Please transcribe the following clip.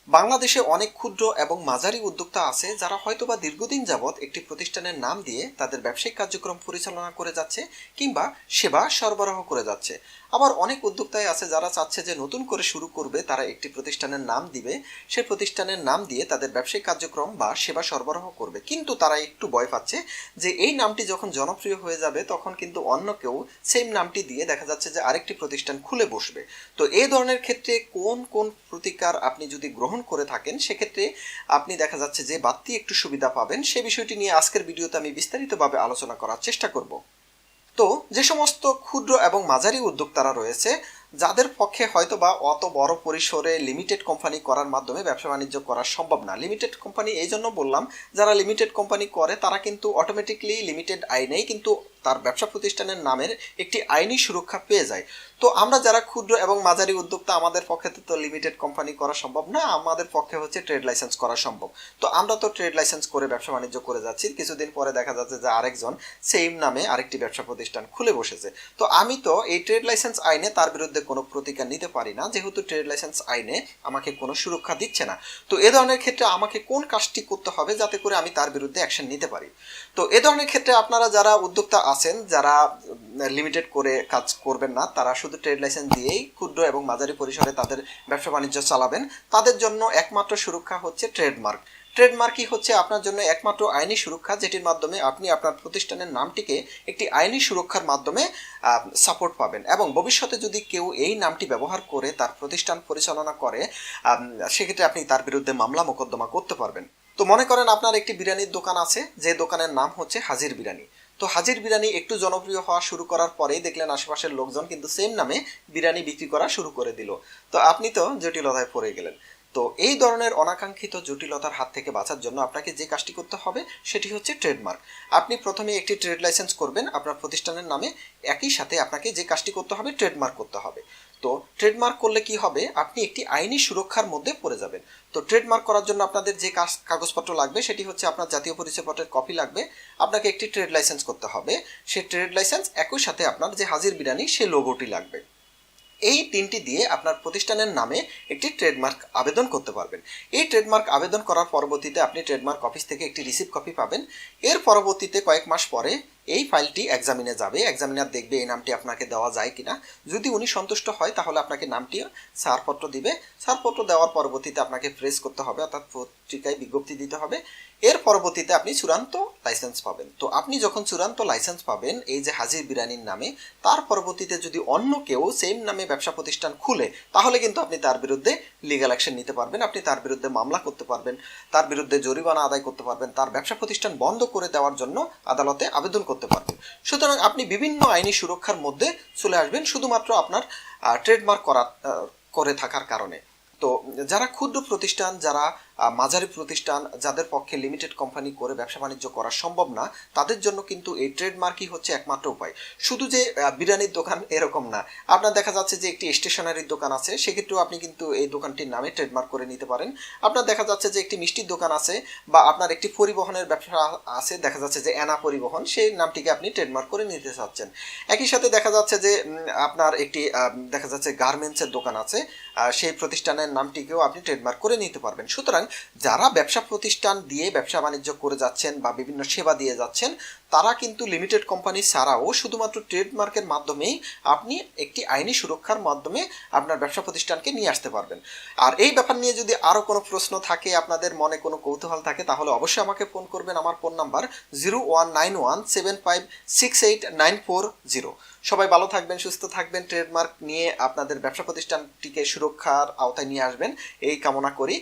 বাংলাদেশে অনেক ক্ষুদ্র এবং মাঝারি উদ্যোক্তা আছে যারা হয়তোবা দীর্ঘদিন যাবৎ একটি প্রতিষ্ঠানের নাম দিয়ে তাদের ব্যবসায়িক কার্যক্রম পরিচালনা করে যাচ্ছে কিংবা সেবা সরবরাহ করে যাচ্ছে। আবার অনেক উদ্যোক্তাই আছে যারা চাচ্ছে যে নতুন করে শুরু করবে, তারা একটি প্রতিষ্ঠানের নাম দিবে, সে প্রতিষ্ঠানের নাম দিয়ে তাদের ব্যবসায়িক কার্যক্রম বা সেবা সরবরাহ করবে, কিন্তু তারা একটু ভয় পাচ্ছে যে এই নামটি যখন জনপ্রিয় হয়ে যাবে তখন কিন্তু অন্য কেউ সেম নামটি দিয়ে দেখা যাচ্ছে যে আরেকটি প্রতিষ্ঠান খুলে বসবে। তো এই ধরনের ক্ষেত্রে কোন কোন প্রতিকার আপনি যদি গ্রহণ করে থাকেন সেক্ষেত্রে আপনি দেখা যাচ্ছে যে বাড়তি একটু সুবিধা পাবেন, সে বিষয়টি নিয়ে আজকের ভিডিওতে আমি বিস্তারিতভাবে আলোচনা করার চেষ্টা করব। তো যে সমস্ত ক্ষুদ্র এবং মাঝারি উদ্যোক্তারা রয়েছে যাদের পক্ষে হয়তো বা অত বড় পরিসরে লিমিটেড কোম্পানি করার মাধ্যমে ব্যবসা বাণিজ্য করা সম্ভব না। লিমিটেড কোম্পানি এই জন্য বললাম, যারা লিমিটেড কোম্পানি করে তারা কিন্তু অটোমেটিকলি লিমিটেড আইনেই কিন্তু তার ব্যবসা প্রতিষ্ঠানের নামের একটি আইনি সুরক্ষা পেয়ে যায়। তো আমরা যারা ক্ষুদ্র এবং মাঝারি উদ্যোক্তা, আমাদের পক্ষে তো লিমিটেড কোম্পানি করা সম্ভব না, আমাদের পক্ষে হচ্ছে ট্রেড লাইসেন্স করা সম্ভব। তো আমরা তো ট্রেড লাইসেন্স করে ব্যবসা বাণিজ্য করে যাচ্ছি, কিছুদিন পরে দেখা যাচ্ছে যে আরেকজন সেম নামে আরেকটি ব্যবসা প্রতিষ্ঠান খুলে বসেছে। তো আমি তো এই ট্রেড লাইসেন্স আইনে তার বিরুদ্ধে কোনো প্রতিকার নিতে পারি না, যেহেতু ট্রেড লাইসেন্স আইনে আমাকে কোনো সুরক্ষা দিচ্ছে না। তো এ ধরনের ক্ষেত্রে আমাকে কোন কাজটি করতে হবে যাতে করে আমি তার বিরুদ্ধে অ্যাকশন নিতে পারি? তো এ ধরনের ক্ষেত্রে আপনারা যারা উদ্যোক্তা আছেন, যারা লিমিটেড করে কাজ করবেন না, তারা শুধু ট্রেড লাইসেন্স দিয়েই ক্ষুদ্র এবং মাঝারি পরিসরে তাদের ব্যবসা বাণিজ্য চালাবেন, তাদের জন্য একমাত্র সুরক্ষা হচ্ছে ট্রেডমার্ক। ট্রেডমার্কই হচ্ছে আপনার জন্য একমাত্র আইনি সুরক্ষা, যেটির মাধ্যমে আপনি আপনার প্রতিষ্ঠানের নামটিকে একটি আইনি সুরক্ষার মাধ্যমে সাপোর্ট পাবেন। এবং ভবিষ্যতে যদি কেউ এই নামটি ব্যবহার করে তার প্রতিষ্ঠান পরিচালনা করে, সেক্ষেত্রে আপনি তার বিরুদ্ধে মামলা মোকদ্দমা করতে পারবেন। তো মনে করেন আপনার একটি বিরিয়ানির দোকান আছে, যে দোকানের নাম হচ্ছে হাজির বিরিয়ানি। তো হাজির বিরিয়ানি একটু জনপ্রিয় হওয়া শুরু করার পরেই দেখলেন আশেপাশের লোকজন কিন্তু সেম নামে বিরিয়ানি বিক্রি করা শুরু করে দিল। তো আপনি তো জটিলতায় পড়ে গেলেন। তো এই ধরনের অনাকাঙ্ক্ষিত জটিলতার হাত থেকে বাঁচার জন্য আপনাকে যে কাজটি করতে হবে সেটি হচ্ছে ট্রেডমার্ক। আপনি প্রথমে একটি ট্রেড লাইসেন্স করবেন আপনার প্রতিষ্ঠানের নামে, একই সাথে আপনাকে যে কাজটি করতে হবে ট্রেডমার্ক করতে হবে। তো ট্রেডমার্ক করলে কি হবে, আপনি একটি আইনি সুরক্ষার মধ্যে পড়ে যাবেন। তো ট্রেডমার্ক করার জন্য আপনাদের যে কাগজপত্র লাগবে সেটি হচ্ছে আপনার জাতীয় পরিচয়পত্রের কপি লাগবে, আপনাকে একটি ট্রেড লাইসেন্স করতে হবে, সেই ট্রেড লাইসেন্স একই সাথে আপনার যে হাজির বিরিয়ানি সেই লোগোটি লাগবে। এই তিনটি দিয়ে আপনার প্রতিষ্ঠানের নামে একটি ট্রেডমার্ক আবেদন করতে পারবেন। এই ট্রেডমার্ক আবেদন করার পরবর্তীতে আপনি ট্রেডমার্ক অফিস থেকে একটি রিসিভ কপি পাবেন। এর পরবর্তীতে কয়েক মাস পরে এই ফাইলটি এক্সামিনে যাবে, এক্সামিনার দেখবে এই নামটি আপনাকে দেওয়া যায় কিনা। যদি উনি সন্তুষ্ট হয় তাহলে আপনাকে নামটি ছাড়পত্র দিবে। ছাড়পত্র দেওয়ার পরবর্তীতে আপনাকে প্রেস করতে হবে, অর্থাৎ পত্রিকায় বিজ্ঞপ্তি দিতে হবে। এর পরবর্তীতে আপনি চূড়ান্ত লাইসেন্স পাবেন। তো আপনি যখন চূড়ান্ত লাইসেন্স পাবেন এই যে হাজির বিরিয়ানির নামে, তার পরবর্তীতে যদি অন্য কেউ সেম নামে ব্যবসা প্রতিষ্ঠান খুলে তাহলে কিন্তু আপনি তার বিরুদ্ধে লিগ্যাল অ্যাকশন নিতে পারবেন, আপনি তার বিরুদ্ধে মামলা করতে পারবেন, তার বিরুদ্ধে জরিমানা আদায় করতে পারবেন, তার ব্যবসা প্রতিষ্ঠান বন্ধ করে দেওয়ার জন্য আদালতে আবেদন করতে পারবেন। সুতরাং আপনি বিভিন্ন আইনি সুরক্ষার মধ্যে চলে আসবেন শুধুমাত্র আপনার ট্রেডমার্ক করে থাকার কারণে। তো যারা ক্ষুদ্র প্রতিষ্ঠান, যারা মাঝারি প্রতিষ্ঠান, যাদের পক্ষে লিমিটেড কোম্পানি করে ব্যবসা বাণিজ্য করা সম্ভব না, তাদের জন্য কিন্তু এই ট্রেডমার্কই হচ্ছে একমাত্র উপায়। শুধু যে বিরিয়ানির দোকান এরকম না, আপনার দেখা যাচ্ছে যে একটি স্টেশনারির দোকান আছে, সেক্ষেত্রেও আপনি কিন্তু এই দোকানটির নামে ট্রেডমার্ক করে নিতে পারেন। আপনার দেখা যাচ্ছে যে একটি মিষ্টির দোকান আছে বা আপনার একটি পরিবহনের ব্যবসা আছে, দেখা যাচ্ছে যে এনা পরিবহন, সেই নামটিকে আপনি ট্রেডমার্ক করে নিতে চাচ্ছেন। একই সাথে দেখা যাচ্ছে যে আপনার একটি দেখা যাচ্ছে গার্মেন্টসের দোকান আছে, সেই প্রতিষ্ঠানের নামটিকেও আপনি ট্রেডমার্ক করে নিতে পারবেন। সুতরাং যারা ব্যবসা প্রতিষ্ঠান দিয়ে ব্যবসা বাণিজ্য করে যাচ্ছেন বা বিভিন্ন সেবা দিয়ে যাচ্ছেন, তারা কিন্তু লিমিটেড কোম্পানি ছাড়াও শুধুমাত্র ট্রেডমার্কের মাধ্যমেই আপনি একটি আইনি সুরক্ষার মাধ্যমে আপনার ব্যবসা প্রতিষ্ঠানকে নিয়ে আসতে পারবেন। আর এই ব্যাপার নিয়ে যদি আরও কোনো প্রশ্ন থাকে, আপনাদের মনে কোনো কৌতূহল থাকে, তাহলে অবশ্যই আমাকে ফোন করবেন। আমার ফোন নাম্বার 019175689440। সবাই ভালো থাকবেন, সুস্থ থাকবেন, ট্রেডমার্ক নিয়ে আপনাদের ব্যবসা প্রতিষ্ঠানটিকে সুরক্ষার আওতায় নিয়ে আসবেন এই কামনা করি।